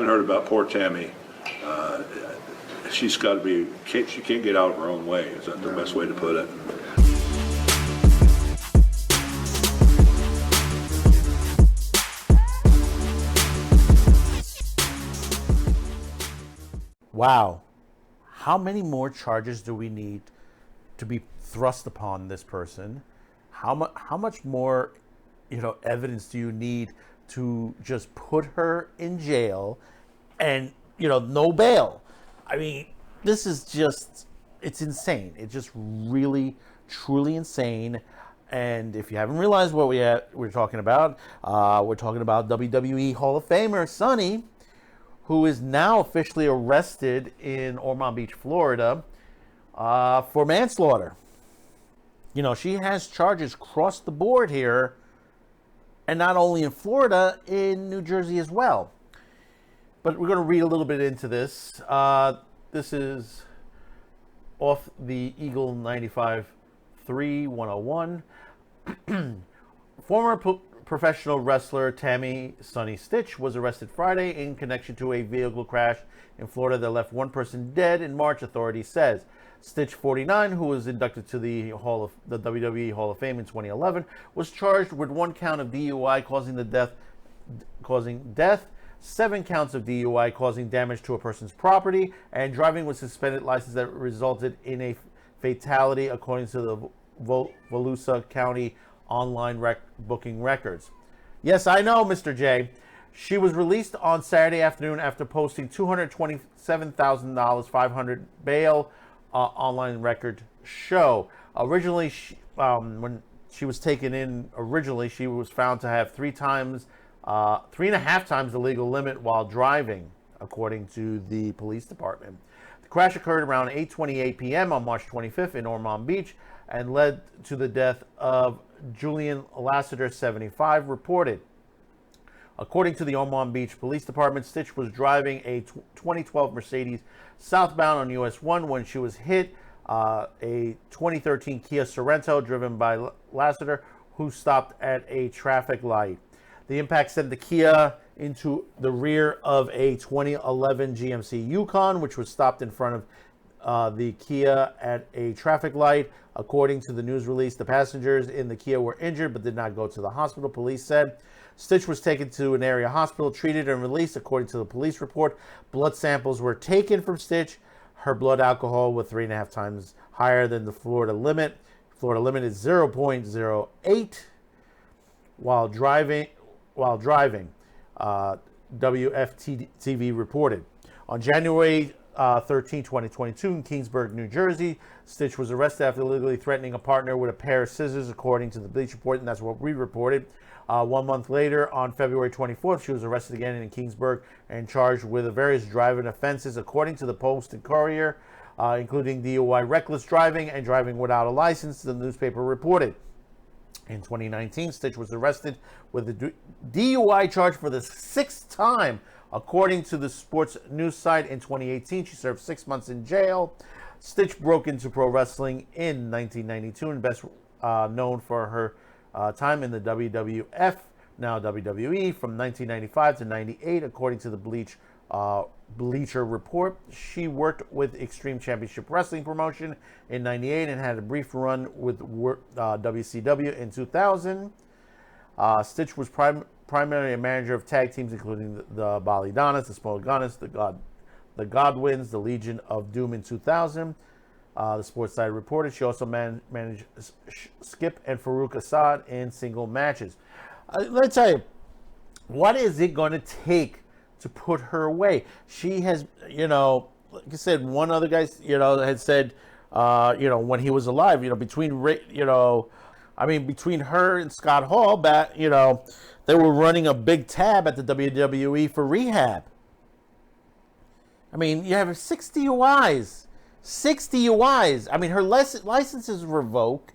haven't heard about poor Tammy, she's got to be, she can't get out of her own way. Is that the best way to put it? Wow. How many more charges do we need to be thrust upon this person? How much more, evidence do you need to just put her in jail and, no bail? I mean, this is just, it's insane. It's just really, truly insane. And if you haven't realized what we're talking about WWE Hall of Famer Sonny, who is now officially arrested in Ormond Beach, Florida, for manslaughter. She has charges across the board here, and not only in Florida, in New Jersey as well. But we're going to read a little bit into this. This is off the Eagle 95.3 101. Former professional wrestler Tammy Sonny Sytch was arrested Friday in connection to a vehicle crash in Florida that left one person dead in March, authorities says. Sytch, 49, who was inducted to the WWE Hall of Fame in 2011, was charged with 1 count of DUI causing death, 7 counts of DUI causing damage to a person's property, and driving with suspended license that resulted in a fatality, according to the Volusia County online booking records. Yes, I know, Mr. J. She was released on Saturday afternoon after posting $227,000 500 bail, online record show. Originally, when she was taken in, she was found to have 3.5 times the legal limit while driving, according to the police department. The crash occurred around 8:28 p.m. on March 25th in Ormond Beach and led to the death of Julian Lassiter, 75, reported. According to the Ormond Beach Police Department, Sytch was driving a 2012 Mercedes southbound on US 1 when she was hit a 2013 Kia Sorento driven by Lassiter, who stopped at a traffic light. The impact sent the Kia into the rear of a 2011 GMC Yukon, which was stopped in front of the Kia at a traffic light. According to the news release, the passengers in the Kia were injured but did not go to the hospital, police said. Sytch was taken to an area hospital, treated, and released. According to the police report, blood samples were taken from Sytch. Her blood alcohol was 3.5 times higher than the Florida limit. Florida limit is 0.08 while driving. WFTV reported. On January 13, 2022, in Kingsburg, New Jersey, Sytch was arrested after illegally threatening a partner with a pair of scissors, according to the Bleach Report, and that's what we reported. 1 month later, on February 24th, she was arrested again in Kingsburg and charged with various driving offenses, according to the Post and Courier, including DUI, reckless driving, and driving without a license, the newspaper reported. In 2019, Sytch was arrested with a DUI charge for the 6th time. According to the sports news site, in 2018, she served 6 months in jail. Sytch broke into pro wrestling in 1992 and best known for her time in the WWF, now WWE, from 1995 to 98, according to the Bleacher Report. She worked with Extreme Championship Wrestling promotion in 98 and had a brief run with WCW in 2000. Sytch was primarily a manager of tag teams, including the Balidanas, the Smolganas, the Godwins, the Legion of Doom in 2000. The sports site reported she also managed Skip and Farouk Assad in single matches. Let's tell you, what is it going to take to put her away? She has, like I said, one other guy, had said, when he was alive, between her and Scott Hall, they were running a big tab at the WWE for rehab. I mean, you have 6 DUIs. 6 DUIs. I mean, her license is revoked.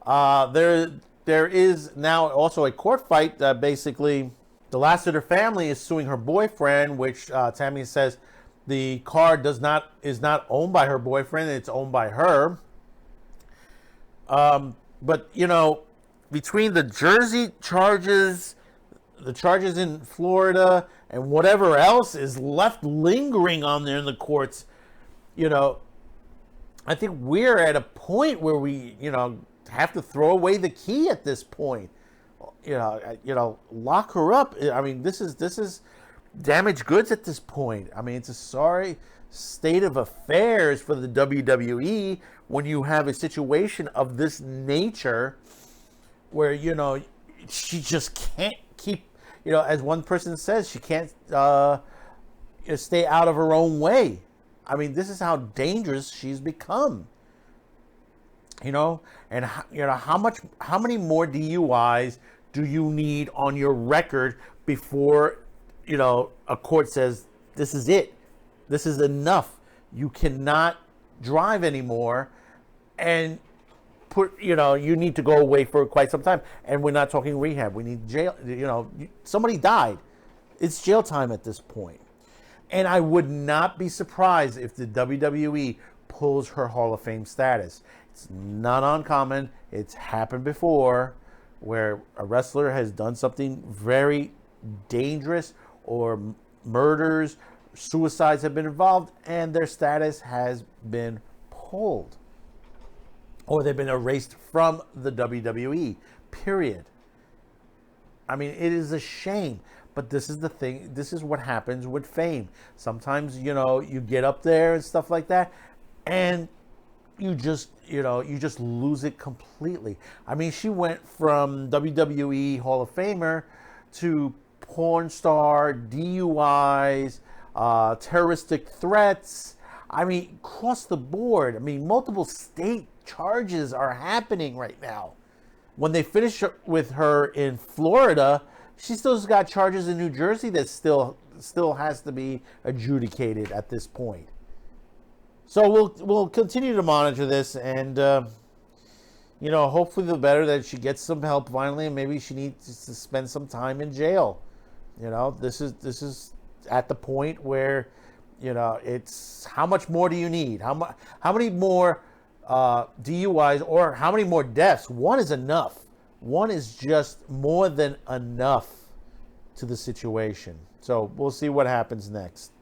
There is now also a court fight that basically the Lassiter family is suing her boyfriend, which Tammy says the car is not owned by her boyfriend, it's owned by her. But between the Jersey charges, the charges in Florida and whatever else is left lingering on there in the courts, I think we're at a point where we, have to throw away the key at this point. Lock her up. I mean, this is damaged goods at this point. I mean, it's a sorry state of affairs for the WWE when you have a situation of this nature where, she just can't keep, as one person says, she can't stay out of her own way. I mean, this is how dangerous she's become. And how many more DUIs do you need on your record before, a court says this is it, this is enough, you cannot drive anymore, and you need to go away for quite some time. And we're not talking rehab. We need jail. Somebody died. It's jail time at this point. And I would not be surprised if the WWE pulls her Hall of Fame status. It's not uncommon. It's happened before where a wrestler has done something very dangerous, or murders, suicides have been involved, and their status has been pulled. Or they've been erased from the WWE, period. I mean, it is a shame. But this is the thing. This is what happens with fame. Sometimes, you get up there and stuff like that, and you just lose it completely. I mean, she went from WWE Hall of Famer to porn star, DUIs, terroristic threats. I mean, across the board. I mean, multiple state charges are happening right now. When they finish with her in Florida, she still's got charges in New Jersey that still has to be adjudicated at this point. So we'll continue to monitor this, and hopefully the better that she gets some help finally, and maybe she needs to spend some time in jail. This is at the point where it's how much more do you need? How many more DUIs, or how many more deaths? One is enough. One is just more than enough to the situation. So we'll see what happens next.